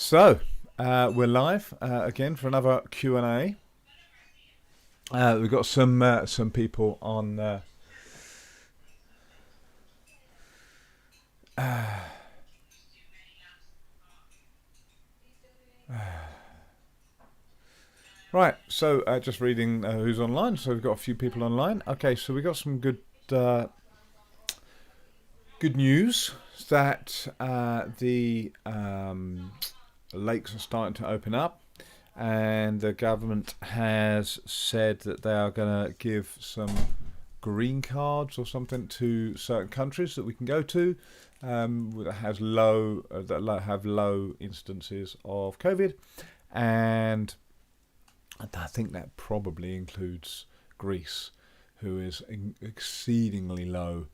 So, we're live again for another Q&A. We've got some people on. Right, so just reading who's online. So we've got a few people online. Okay, so we got some good news that the lakes are starting to open up, and the government has said that they are going to give some green cards or something to certain countries that we can go to that have low instances of COVID, and I think that probably includes Greece, who is exceedingly low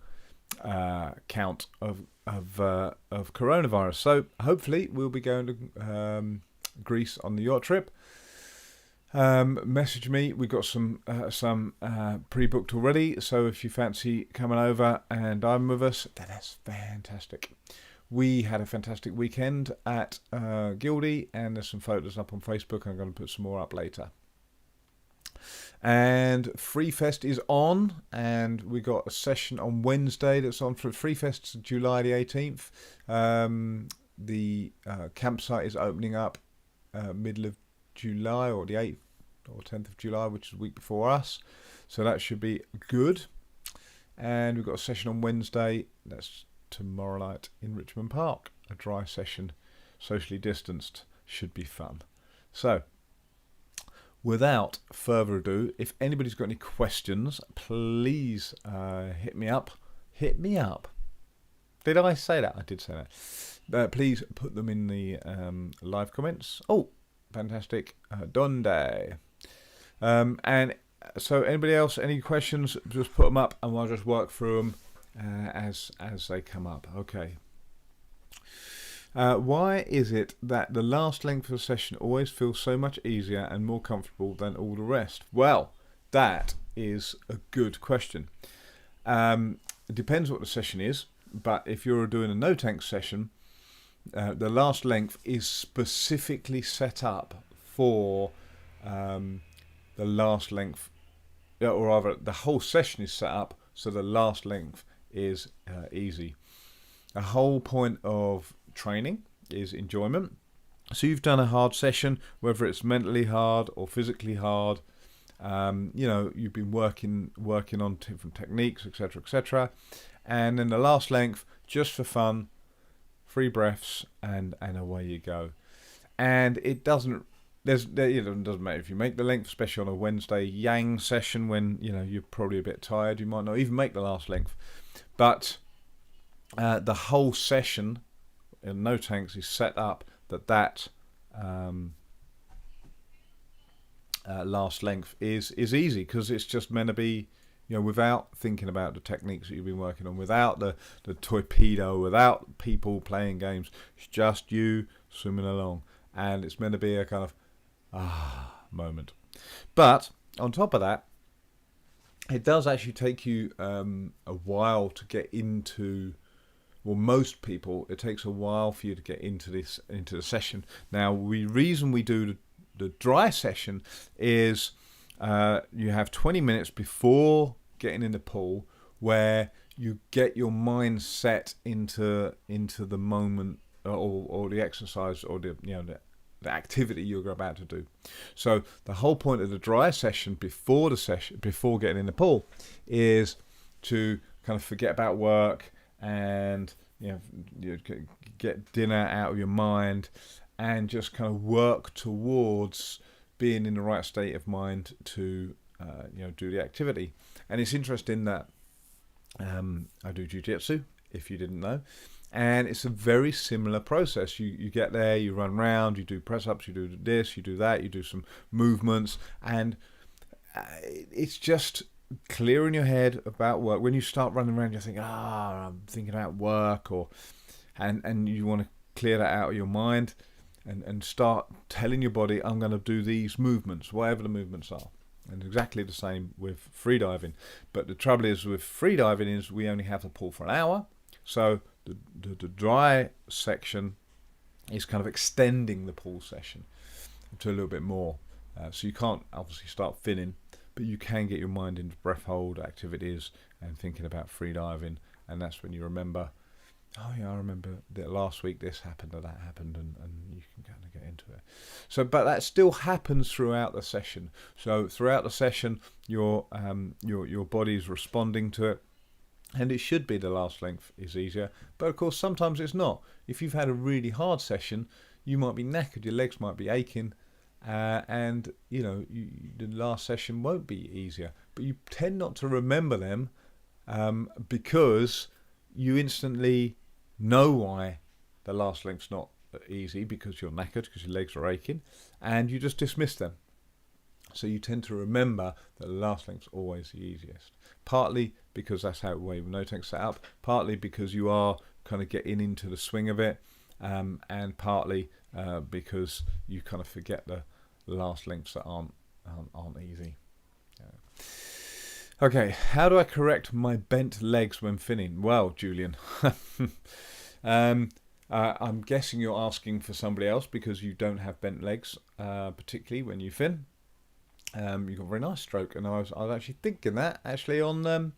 count of coronavirus. So hopefully we'll be going to Greece on the yacht trip. Message me. We've got some pre-booked already. So if you fancy coming over and I'm with us, then that's fantastic. We had a fantastic weekend at Gildy, and there's some photos up on Facebook. I'm going to put some more up later. And Freefest is on, and we got a session on Wednesday that's on for Freefest, July the 18th. The campsite is opening up middle of July, or the 8th or 10th of July, which is a week before us. So that should be good. And we've got a session on Wednesday, that's tomorrow night in Richmond Park. A dry session, socially distanced, should be fun. So, without further ado, if anybody's got any questions, please hit me up. Hit me up. Did I say that? I did say that. Please put them in the live comments. Oh, fantastic. Donde. And so anybody else, any questions, just put them up and we'll just work through them as they come up. Okay. Why is it that the last length of a session always feels so much easier and more comfortable than all the rest? Well, that is a good question. It depends what the session is, but if you're doing a no tank session, the last length is specifically set up for the last length, or rather the whole session is set up so the last length is easy. The whole point of training is enjoyment. So you've done a hard session, whether it's mentally hard or physically hard, you've been working on different techniques, etc., and then the last length, just for fun, 3 breaths, and away you go. And it doesn't matter if you make the length, especially on a Wednesday yang session when you're probably a bit tired. You might not even make the last length, but the whole session in no tanks is set up that last length is easy, because it's just meant to be without thinking about the techniques that you've been working on, without the torpedo, without people playing games. It's just you swimming along, and it's meant to be a kind of moment. But on top of that, it does actually take you a while to get into. Well, most people, it takes a while for you to get into the session. Now, reason we do the dry session is you have 20 minutes before getting in the pool where you get your mind set into the moment or the exercise or the activity you're about to do. So the whole point of the dry session before getting in the pool is to kind of forget about work and get dinner out of your mind and just kind of work towards being in the right state of mind to do the activity. And it's interesting that I do jiu-jitsu, if you didn't know, and it's a very similar process. You get there, you run around, you do press-ups, you do this, you do that, you do some movements, and it's just clearing your head about work. When you start running around, you're thinking, I'm thinking about work, and you want to clear that out of your mind and start telling your body, I'm going to do these movements, whatever the movements are. And exactly the same with freediving. But the trouble is with freediving is we only have the pool for an hour. So the dry section is kind of extending the pull session to a little bit more. So you can't obviously start finning, but you can get your mind into breath hold activities and thinking about freediving, and that's when you remember, oh yeah, I remember that last week this happened or that happened, and you can kind of get into it. So, but that still happens throughout the session. So throughout the session, your body's responding to it, and it should be the last length is easier. But of course, sometimes it's not. If you've had a really hard session, you might be knackered, your legs might be aching, and the last session won't be easier. But you tend not to remember them because you instantly know why the last length's not easy, because you're knackered, because your legs are aching, and you just dismiss them. So you tend to remember that the last length's always the easiest. Partly because that's how way No-Tech's set up, partly because you are kind of getting into the swing of it, and partly because you kind of forget the last lengths that aren't easy. Yeah. Okay, how do I correct my bent legs when finning? Well, Julian, I'm guessing you're asking for somebody else because you don't have bent legs, particularly when you fin. You've got a very nice stroke, and I was actually thinking that actually on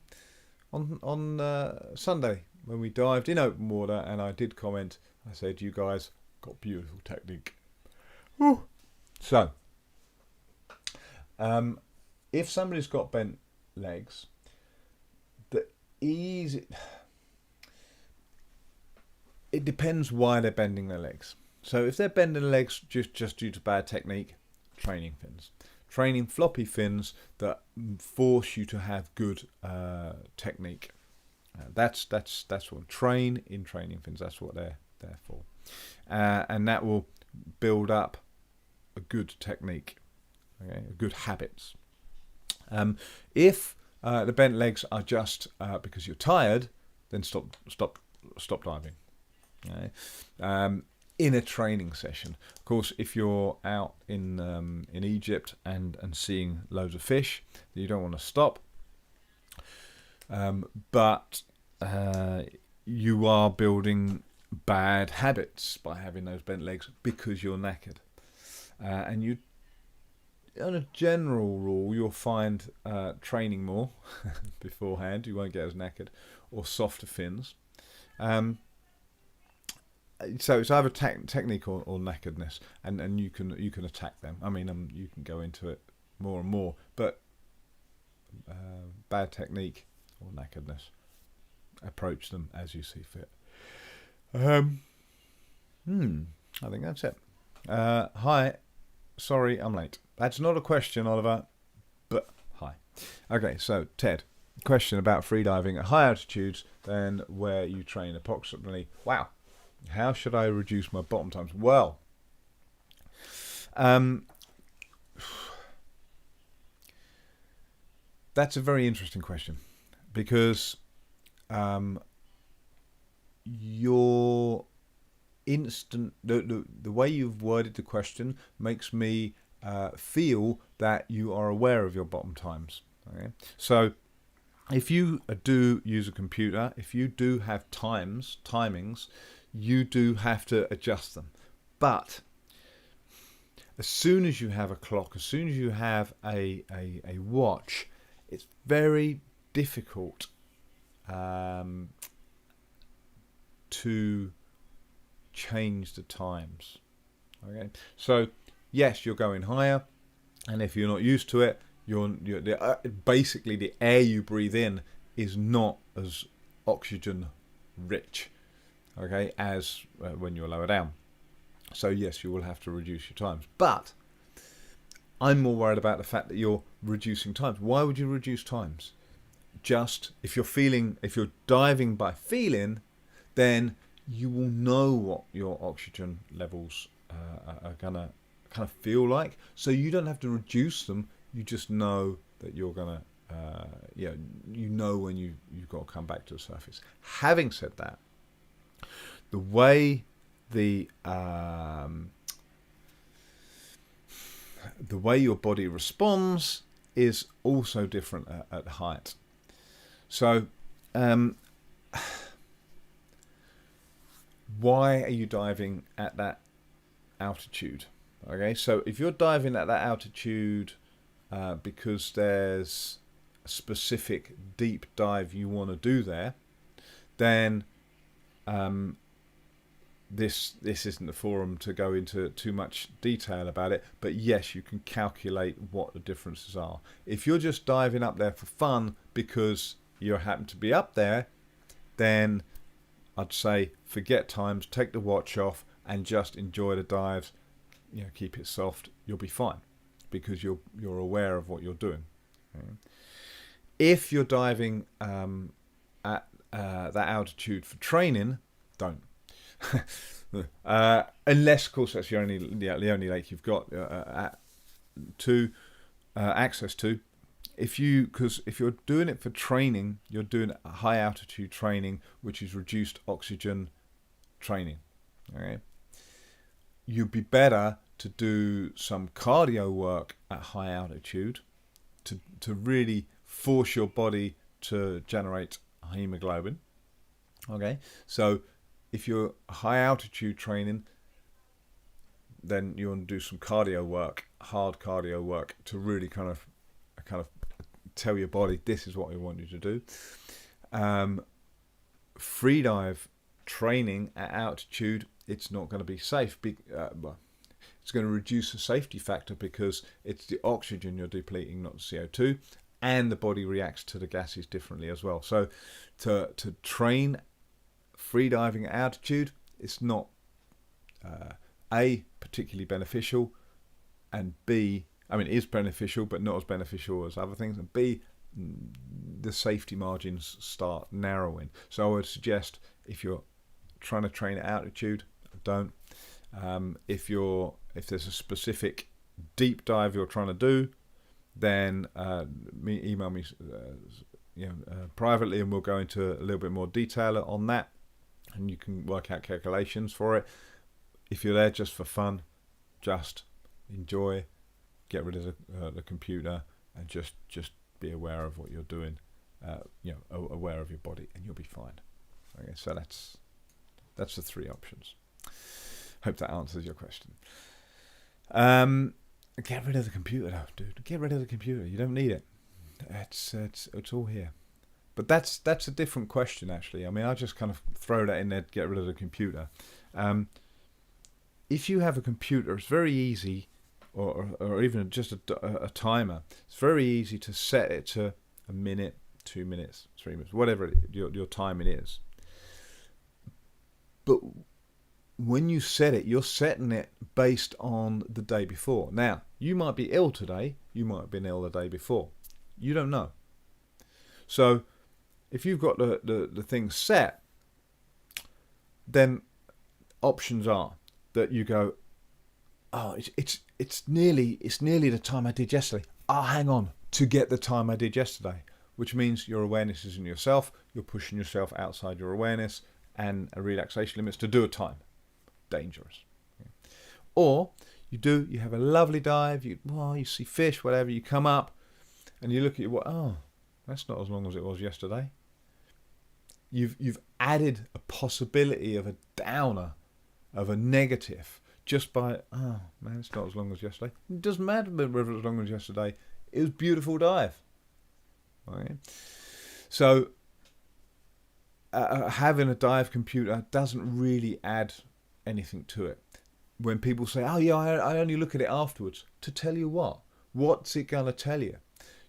Sunday when we dived in open water, and I did comment. I said, "You guys got beautiful technique." Woo. So, if somebody's got bent legs, it depends why they're bending their legs. So if they're bending their legs just due to bad technique, training fins. Training floppy fins that force you to have good technique. That's what train in training fins. That's what they're there for, and that will build up a good technique, okay, good habits. If the bent legs are just because you're tired, then stop diving. Okay? In a training session, of course, if you're out in Egypt and seeing loads of fish, you don't want to stop. But you are building bad habits by having those bent legs because you're knackered, and you. On a general rule, you'll find training more beforehand. You won't get as knackered, or softer fins. So it's either technique or knackeredness, and you can attack them. I mean, you can go into it more and more, but bad technique or knackeredness, approach them as you see fit. I think that's it. Hi, sorry I'm late. That's not a question, Oliver, but hi. Okay, so Ted, question about freediving at high altitudes than where you train approximately. Wow. How should I reduce my bottom times? Well, that's a very interesting question, because your the way you've worded the question makes me feel that you are aware of your bottom times. Okay? So if you do use a computer, if you do have timings, you do have to adjust them. But as soon as you have a clock, as soon as you have a watch, it's very difficult to change the times. Okay, so yes, you're going higher, and if you're not used to it, basically the air you breathe in is not as oxygen rich, okay, as when you're lower down. So yes, you will have to reduce your times, but I'm more worried about the fact that you're reducing times. Why would you reduce times? Just if you're diving by feeling, then you will know what your oxygen levels are gonna kind of feel like. So you don't have to reduce them. You just know that you're gonna, you know when you've got to come back to the surface. Having said that, the way the way your body responds is also different at height. So why are you diving at that altitude? Okay, so if you're diving at that altitude because there's a specific deep dive you want to do there, then this isn't the forum to go into too much detail about it, but yes, you can calculate what the differences are. If you're just diving up there for fun because you happen to be up there, then I'd say forget times, take the watch off and just enjoy the dives. You know, keep it soft, you'll be fine because you're aware of what you're doing. Okay. If you're diving at that altitude for training, don't. Unless, of course, that's the only lake you've got access to. Because if you're doing it for training, you're doing a high altitude training, which is reduced oxygen training. Okay, you'd be better to do some cardio work at high altitude to really force your body to generate hemoglobin. Okay, so if you're high altitude training, then you want to do some cardio work, hard cardio work, to really kind of tell your body this is what we want you to do. Freedive training at altitude, it's not going to be safe. It's going to reduce the safety factor because it's the oxygen you're depleting, not the CO2, and the body reacts to the gases differently as well. So to train freediving at altitude, it's not A, particularly beneficial, and B, I mean, it is beneficial, but not as beneficial as other things, and B, the safety margins start narrowing. So I would suggest if you're trying to train at altitude, don't. If there's a specific deep dive you're trying to do, then email me privately, and we'll go into a little bit more detail on that, and you can work out calculations for it. If you're there just for fun, just enjoy, get rid of the computer, and just be aware of what you're doing. Aware of your body, and you'll be fine. Okay, so that's the three options. Hope that answers your question. Get rid of the computer, though, dude. Get rid of the computer. You don't need it. It's all here. But that's a different question, actually. I mean, I just kind of throw that in there. Get rid of the computer. If you have a computer, it's very easy, or even just a timer. It's very easy to set it to a minute, 2 minutes, 3 minutes, whatever your timing is. But when you set it, you're setting it based on the day before. Now, you might be ill today. You might have been ill the day before. You don't know. So if you've got the thing set, then options are that you go, oh, it's nearly the time I did yesterday. I'll hang on to get the time I did yesterday, which means your awareness isn't yourself. You're pushing yourself outside your awareness and relaxation limits to do a time. Dangerous. Okay. Or you have a lovely dive. You see fish, whatever. You come up and you look at that's not as long as it was yesterday. You've added a possibility of a downer, of a negative, just by, it's not as long as yesterday. It doesn't matter whether it was as long as yesterday. It was a beautiful dive. Right? So having a dive computer doesn't really add anything to it. When people say, I only look at it afterwards, to tell you what's it going to tell you?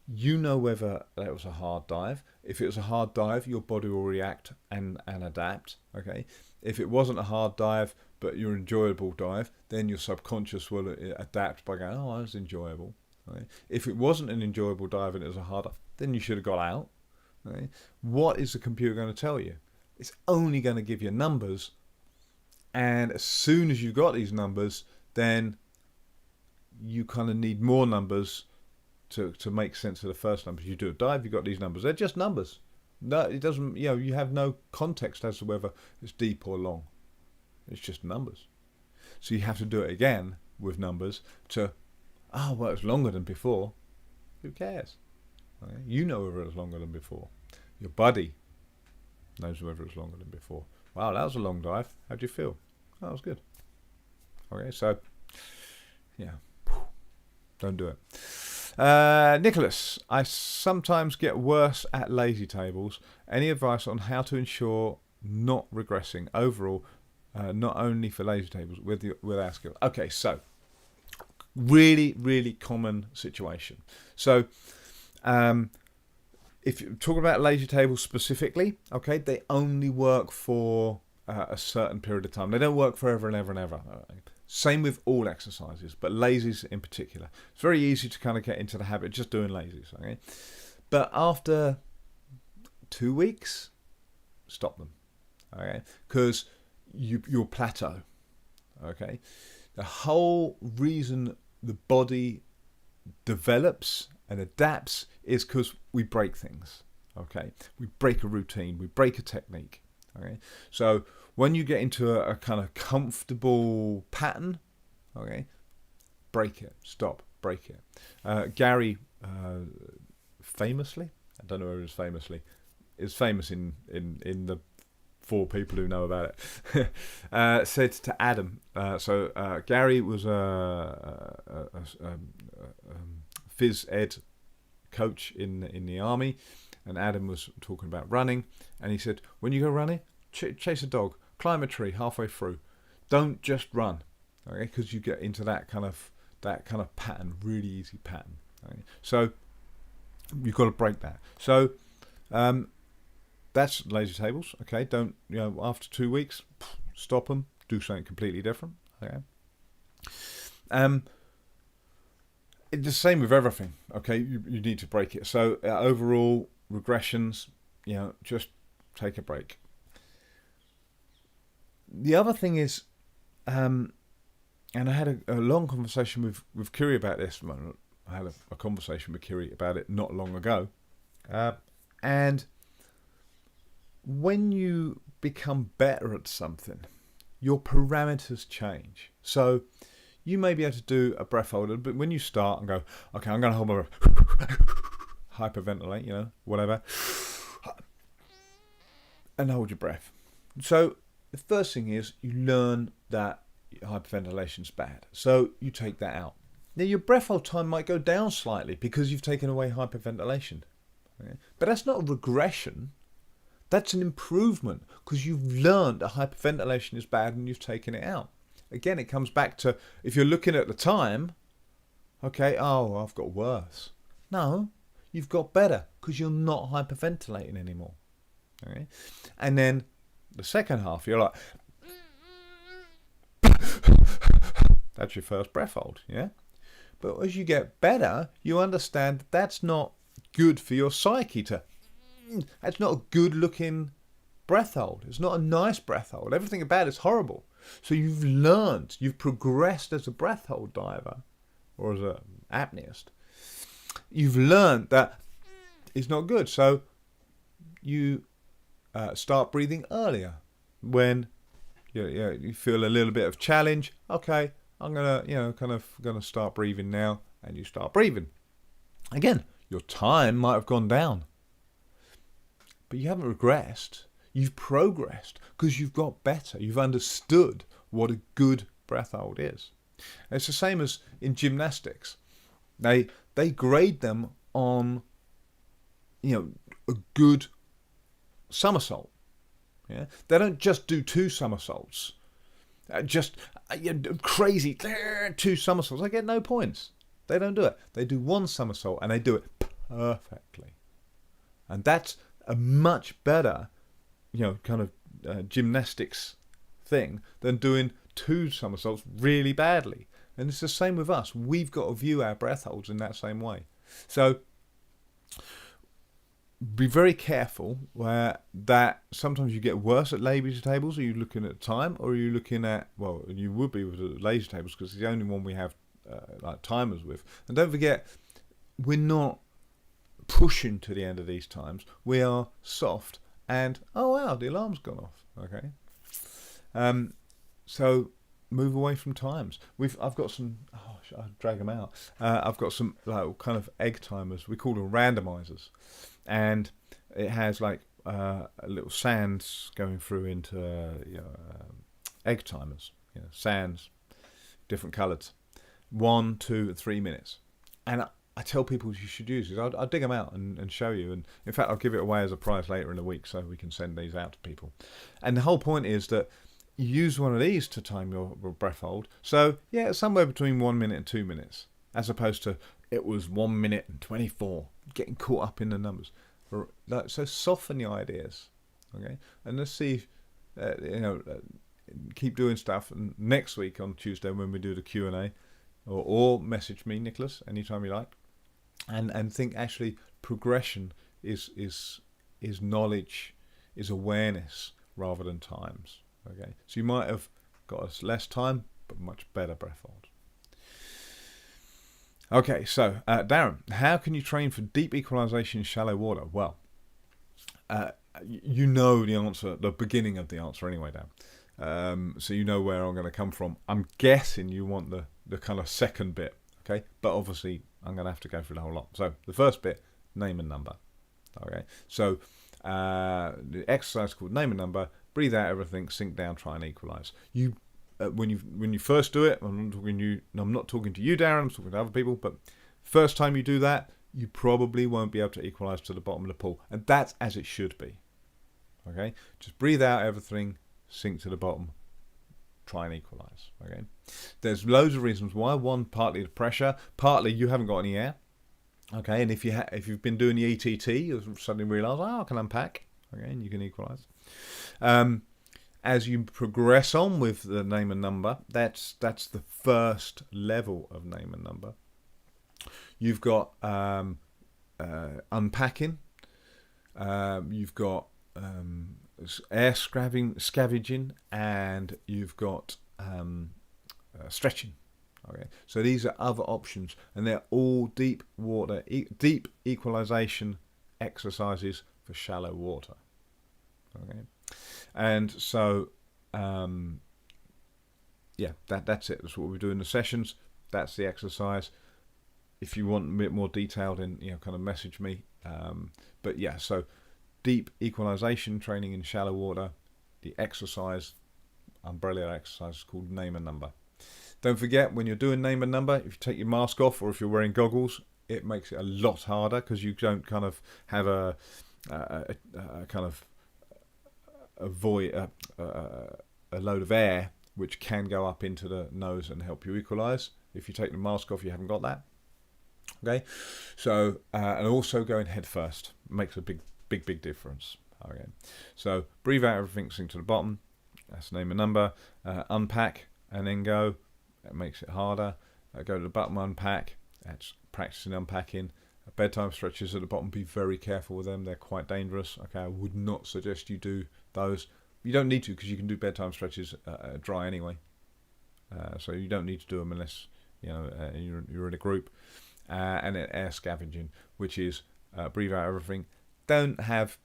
You know whether that was a hard dive. If it was a hard dive, your body will react and adapt. Okay. If it wasn't a hard dive, but your enjoyable dive, then your subconscious will adapt by going, that was enjoyable. Okay. If it wasn't an enjoyable dive and it was a hard dive, then you should have got out. Okay. What is the computer going to tell you? It's only going to give you numbers. And as soon as you've got these numbers, then you kind of need more numbers to make sense of the first numbers. You do a dive, you've got these numbers. They're just numbers. No, it doesn't. You have no context as to whether it's deep or long. It's just numbers. So you have to do it again with numbers to, it's longer than before. Who cares? Okay? You know whether it's longer than before. Your buddy knows whether it's longer than before. Wow, that was a long dive. How'd you feel? That was good. Okay, so yeah, don't do it. Nicholas, I sometimes get worse at lazy tables. Any advice on how to ensure not regressing overall, not only for lazy tables with our skill? Okay, so really common situation. So if you're talking about lazy tables specifically, okay, they only work for a certain period of time. They don't work forever and ever and ever. Same with all exercises, but lazies in particular. It's very easy to kind of get into the habit of just doing lazies, okay? But after 2 weeks, stop them, okay? Because you'll plateau, okay? The whole reason the body develops and adapts is because we break things, okay? We break a routine, we break a technique, okay? So when you get into a kind of comfortable pattern, okay, break it, stop, break it. Gary famously, I don't know whether it's famously, is famous in the 4 people who know about it, said to Adam, so Gary was a phys ed coach in the army, and Adam was talking about running, and he said, when you go running, chase a dog, climb a tree halfway through. Don't just run, okay? Because you get into that kind of pattern, really easy pattern. Okay? So you've got to break that. So that's lazy tables. Okay, don't after 2 weeks, stop them. Do something completely different. Okay. It's the same with everything. Okay, you need to break it. So overall regressions, just take a break. The other thing is, and I had a long conversation with Kiri about this. I had a conversation with Kiri about it not long ago. And when you become better at something, your parameters change. So you may be able to do a breath holder, but when you start and go, okay, I'm going to hold my breath, hyperventilate, whatever, and hold your breath. So the first thing is you learn that hyperventilation is bad. So you take that out. Now your breath hold time might go down slightly because you've taken away hyperventilation. Okay? But that's not a regression. That's an improvement because you've learned that hyperventilation is bad and you've taken it out. Again, it comes back to, if you're looking at the time, okay, oh, I've got worse. No, you've got better because you're not hyperventilating anymore. Okay? And then the second half, you're like, that's your first breath hold, yeah? But as you get better, you understand that that's not good for your psyche that's not a good looking breath hold. It's not a nice breath hold. Everything about it's horrible. So you've learned, you've progressed as a breath hold diver or as an apneist. You've learned that it's not good. So you start breathing earlier when you feel a little bit of challenge. Okay, I'm gonna start breathing now, and you start breathing. Again, your time might have gone down, but you haven't regressed. You've progressed because you've got better. You've understood what a good breath hold is. And it's the same as in gymnastics. They grade them on a good somersault. Yeah, they don't just do 2 somersaults, crazy 2 somersaults. I get no points. They don't do it. They do 1 somersault and they do it perfectly, and that's a much better, gymnastics thing than doing 2 somersaults really badly. And it's the same with us. We've got to view our breath holds in that same way. So be very careful that sometimes you get worse at lazy tables. Are you looking at time, or are you looking at, well, you would be with the lazy tables because it's the only one we have like timers with. And don't forget, we're not pushing to the end of these times. We are soft and, oh wow, the alarm's gone off. Okay. So move away from times. I've got some, I'll drag them out. I've got some kind of egg timers. We call them randomizers. And it has like little sands going through into egg timers, sands, different colours, 1, 2, and 3 minutes. And I tell people you should use these. I'll dig them out and show you. And in fact, I'll give it away as a prize later in the week so we can send these out to people. And the whole point is that you use one of these to time your breath hold. So, yeah, somewhere between 1 minute and 2 minutes, as opposed to it was 1 minute and 24, getting caught up in the numbers. So soften your ideas, okay? And let's see, keep doing stuff. And next week on Tuesday when we do the Q&A, or message me, Nicholas, anytime you like. And think actually progression is knowledge, is awareness rather than times. Okay, so you might have got less time, but much better breath hold. Okay, so Darren, how can you train for deep equalization in shallow water? Well, you know the answer, the beginning of the answer anyway, Dan. So you know where I'm going to come from. I'm guessing you want the kind of second bit, okay? But obviously I'm going to have to go through the whole lot. So the first bit, name and number. Okay, so the exercise called name and number. Breathe out everything, sink down, try and equalize. When you first do it, I'm not talking to you, Darren. I'm talking to other people. But first time you do that, you probably won't be able to equalize to the bottom of the pool, and that's as it should be. Okay, just breathe out everything, sink to the bottom, try and equalize. Okay, there's loads of reasons why. One, partly the pressure, partly you haven't got any air. Okay, and if you've been doing the ETT, you suddenly realise, I can unpack. Okay, and you can equalize. As you progress on with the name and number, that's the first level of name and number. You've got unpacking. You've got air scavenging, and you've got stretching. Okay, so these are other options, and they're all deep water, deep equalization exercises for shallow water. Okay, and so that's it. That's what we do in the sessions. That's the exercise. If you want a bit more detailed, then kind of message me. But yeah, so deep equalization training in shallow water. The exercise, umbrella exercise, is called name and number. Don't forget, when you're doing name and number, if you take your mask off or if you're wearing goggles, it makes it a lot harder because you don't kind of have a kind of avoid a load of air which can go up into the nose and help you equalize. If you take the mask off, you haven't got that. Okay, so and also going head first makes a big difference. Okay, so breathe out everything, sink to the bottom. That's name and number. Unpack and then go. That makes it harder. Go to the bottom, unpack. That's practicing unpacking. Bedtime stretches at the bottom. Be very careful with them. They're quite dangerous. Okay, I would not suggest you do those. You don't need to because you can do bedtime stretches dry anyway. So you don't need to do them unless you're in a group. And then air scavenging, which is breathe out everything. Don't have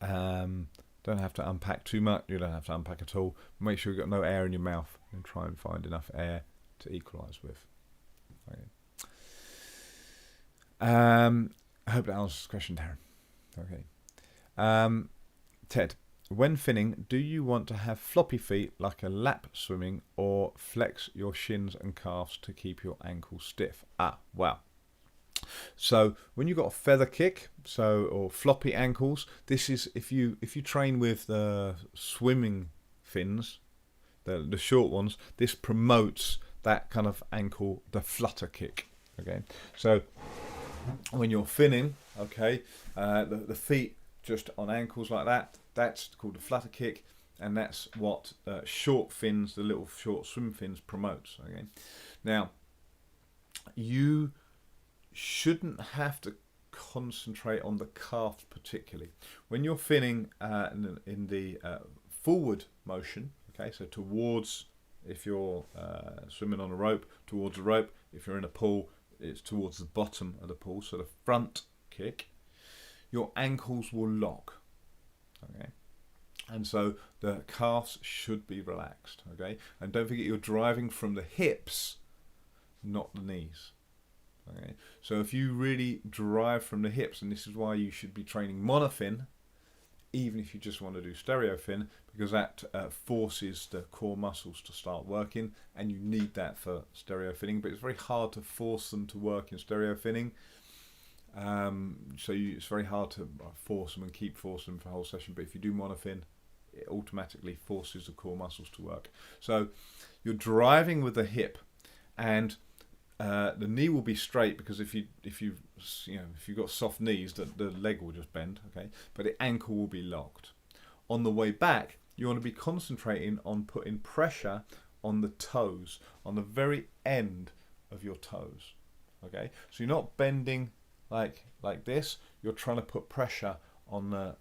to unpack too much. You don't have to unpack at all. Make sure you've got no air in your mouth and try and find enough air to equalise with. Okay. I hope that answers the question, Darren. Okay. Ted, when finning, do you want to have floppy feet like a lap swimming or flex your shins and calves to keep your ankles stiff? Wow. So when you've got a feather kick, or floppy ankles, this is if you train with the swimming fins, the short ones, this promotes that kind of ankle, the flutter kick. Okay, so when you're finning, okay, the feet just on ankles like that, that's called the flutter kick, and that's what short fins, the little short swim fins, promotes. Okay, now you shouldn't have to concentrate on the calves particularly. When you're finning in the forward motion, okay, so towards, if you're swimming on a rope, towards the rope. If you're in a pool, it's towards the bottom of the pool, so the front kick, your ankles will lock, okay, and so the calves should be relaxed, okay, and don't forget you're driving from the hips, not the knees. Okay, so if you really drive from the hips, and this is why you should be training monofin, even if you just want to do stereo fin, because that forces the core muscles to start working, and you need that for stereo finning. But it's very hard to force them to work in stereo finning. It's very hard to force them and keep forcing them for a whole session. But if you do monofin, it automatically forces the core muscles to work. So you're driving with the hip, and the knee will be straight, because if you've got soft knees, the leg will just bend, okay? But the ankle will be locked. On the way back, you want to be concentrating on putting pressure on the toes, on the very end of your toes, okay? So you're not bending like this. You're trying to put pressure on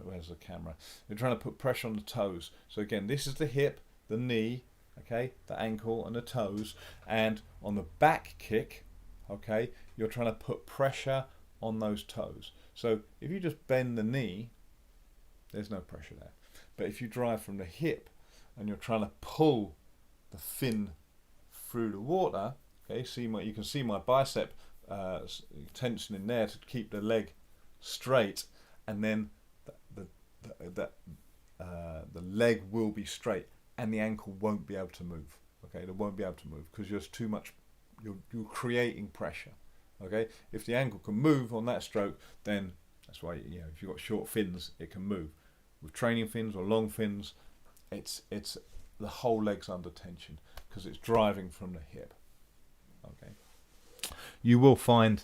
where's the camera? You're trying to put pressure on the toes. So again, this is the hip, the knee, okay, the ankle and the toes, and on the back kick, okay, you're trying to put pressure on those toes. So if you just bend the knee, there's no pressure there. But if you drive from the hip and you're trying to pull the fin through the water, okay, you can see my bicep tension in there to keep the leg straight, and then the leg will be straight, and the ankle won't be able to move. Okay, it won't be able to move because there's too much. You're creating pressure. Okay, if the ankle can move on that stroke, then that's why, you know, if you've got short fins, it can move. With training fins or long fins, it's the whole leg's under tension because it's driving from the hip. Okay, you will find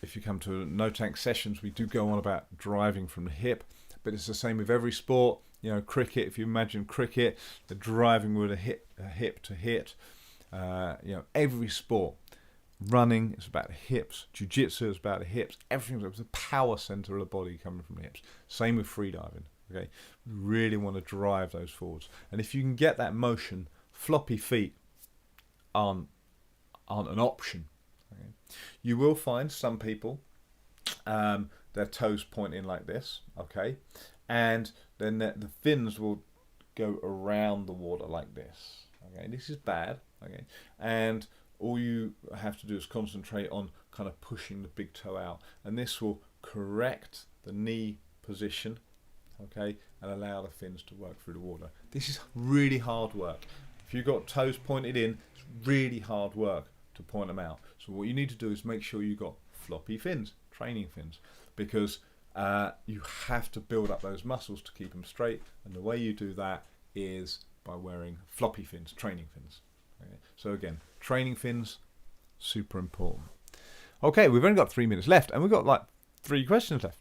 if you come to no tank sessions, we do go on about driving from the hip, but it's the same with every sport. You know, cricket, if you imagine cricket, the driving with a hip to hit. You know, every sport. Running is about the hips. Jiu-jitsu is about the hips. Everything's about the power center of the body coming from the hips. Same with freediving. Okay, we really want to drive those forwards. And if you can get that motion, floppy feet aren't an option. Okay? You will find some people, their toes point in like this. Okay, and then the fins will go around the water like this. Okay, this is bad. Okay, and all you have to do is concentrate on kind of pushing the big toe out, and this will correct the knee position, okay, and allow the fins to work through the water. This is really hard work. If you've got toes pointed in, it's really hard work to point them out. So what you need to do is make sure you've got floppy fins, training fins, because you have to build up those muscles to keep them straight, and the way you do that is by wearing floppy fins, training fins. Okay. So again, training fins, super important. Okay, we've only got 3 minutes left, and we've got like 3 questions left.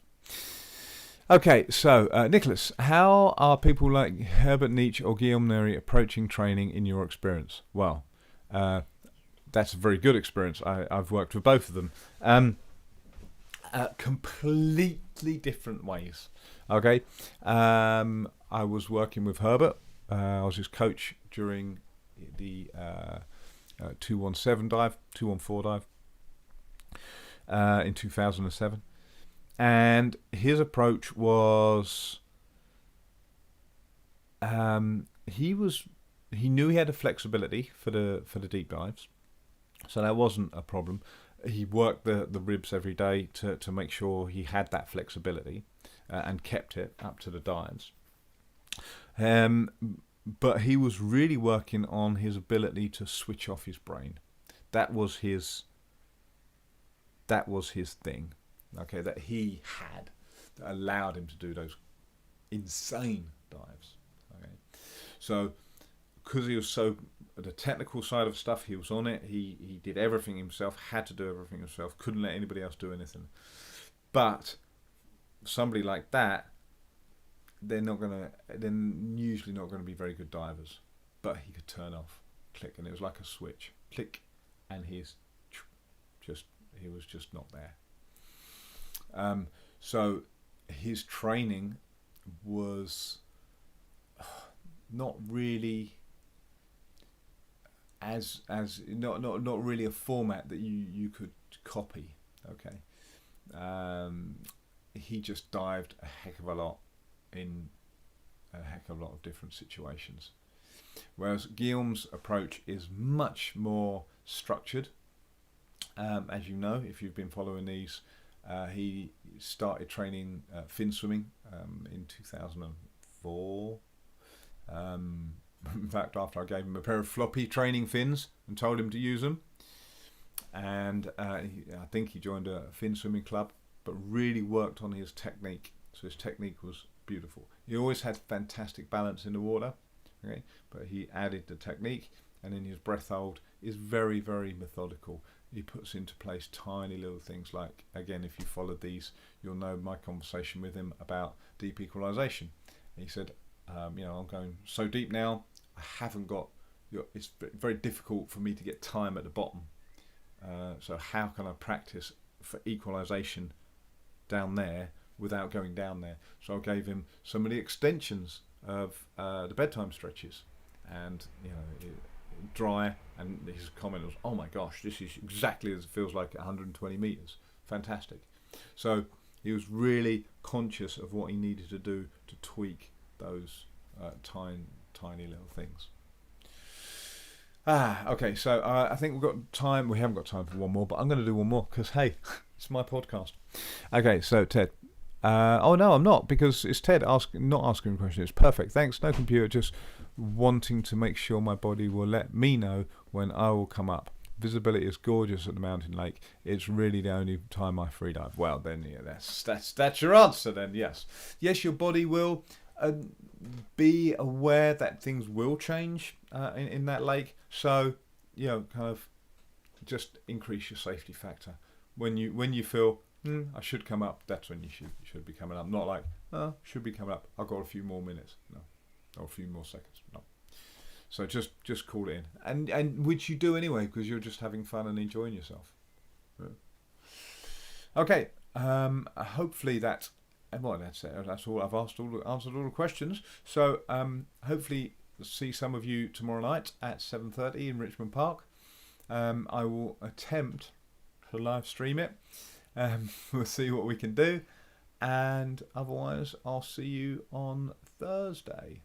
Okay, so Nicholas, how are people like Herbert Nietzsche or Guillaume Neri approaching training in your experience? Well, that's a very good experience. I've worked with both of them. Completely different ways. Okay, I was working with Herbert. I was his coach during the 214 dive in 2007, and his approach was he knew he had a flexibility for the deep dives, so that wasn't a problem. He worked the ribs every day to make sure he had that flexibility and kept it up to the dives. But he was really working on his ability to switch off his brain. That was his thing, okay, that he had, that allowed him to do those insane dives. Okay, so because he was so the technical side of stuff, he was on it. He did everything himself, had to do everything himself, couldn't let anybody else do anything. But somebody like that, they're usually not going to be very good divers. But he could turn off, click, and it was like a switch, click, and he was just not there. So his training was not really as not really a format that you could copy. Okay, he just dived a heck of a lot in a heck of a lot of different situations, whereas Guillaume's approach is much more structured. As you know, if you've been following these, He started training fin swimming in 2004. In fact, after I gave him a pair of floppy training fins and told him to use them, and I think he joined a fin swimming club, but really worked on his technique. So his technique was beautiful. He always had fantastic balance in the water, okay, but he added the technique, and in his breath hold is very, very methodical. He puts into place tiny little things like, again, if you followed these, you'll know my conversation with him about deep equalisation. He said, I'm going so deep now, I haven't got, it's very difficult for me to get time at the bottom. So how can I practice for equalisation down there without going down there? So I gave him some of the extensions of the bedtime stretches, and dry, and his comment was, oh my gosh, this is exactly as it feels like at 120 meters. Fantastic. So he was really conscious of what he needed to do to tweak those tiny little things. Okay, so I think we've got time. We haven't got time for one more, but I'm going to do one more because, hey, it's my podcast. Okay, so Ted. Oh no, I'm not, because it's Ted not asking a question. It's perfect. Thanks. No computer, just wanting to make sure my body will let me know when I will come up. Visibility is gorgeous at the mountain lake. It's really the only time I freedive. Well, then, yeah, that's your answer. Then, yes, your body will be aware that things will change in that lake. So, kind of just increase your safety factor. When you feel I should come up, that's when you should be coming up. Not like, should be coming up, I've got a few more minutes. No, or a few more seconds. No. So just call it in, and which you do anyway, because you're just having fun and enjoying yourself. Yeah. Okay. Hopefully that's it. That's all. I've answered all the questions. So hopefully see some of you tomorrow night at 7:30 in Richmond Park. I will attempt to live stream it. We'll see what we can do, and otherwise I'll see you on Thursday.